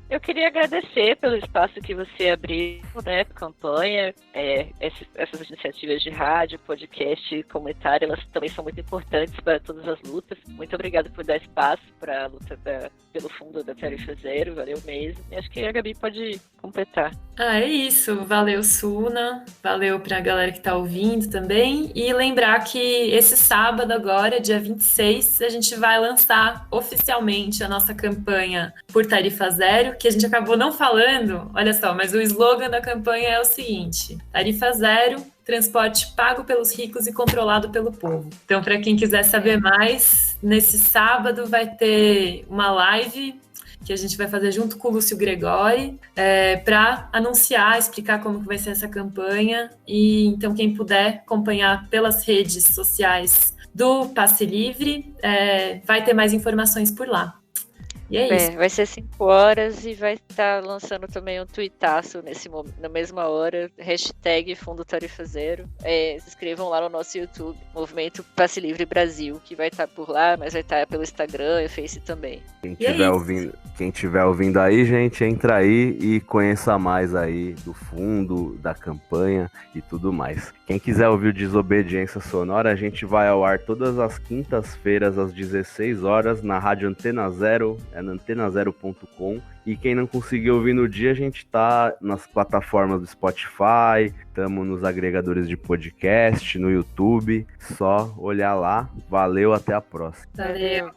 Eu queria agradecer pelo espaço que você abriu, né, campanha, essas iniciativas de rádio, podcast, comentário, elas também são muito importantes para todas as lutas. Muito obrigada por dar espaço para a luta pelo fundo da Tarifa Zero, valeu mesmo. E acho que a Gabi pode completar. É isso, valeu Suna, valeu pra galera que tá ouvindo também, e lembrar que esse sábado agora, dia 26, a gente vai lançar oficialmente a nossa campanha por Tarifa Zero, que a gente acabou não falando, olha só, mas o slogan da campanha é o seguinte: Tarifa Zero, transporte pago pelos ricos e controlado pelo povo. Então, para quem quiser saber mais, nesse sábado vai ter uma live que a gente vai fazer junto com o Lúcio Gregori, para anunciar, explicar como que vai ser essa campanha. E então quem puder acompanhar pelas redes sociais do Passe Livre, vai ter mais informações por lá. E é isso. Vai ser 5 horas e vai estar lançando também um tuitaço na mesma hora, hashtag Fundo Tarifa Zero. Se inscrevam lá no nosso YouTube, Movimento Passe Livre Brasil, que vai estar por lá, mas vai estar pelo Instagram e Face também. Quem tiver ouvindo aí, gente, entra aí e conheça mais aí do fundo, da campanha e tudo mais. Quem quiser ouvir o Desobediência Sonora, a gente vai ao ar todas as quintas-feiras às 16 horas na Rádio Antena Zero, na antenazero.com. E quem não conseguir ouvir no dia, a gente tá nas plataformas do Spotify, estamos nos agregadores de podcast, no YouTube. Só olhar lá. Valeu, até a próxima. Valeu.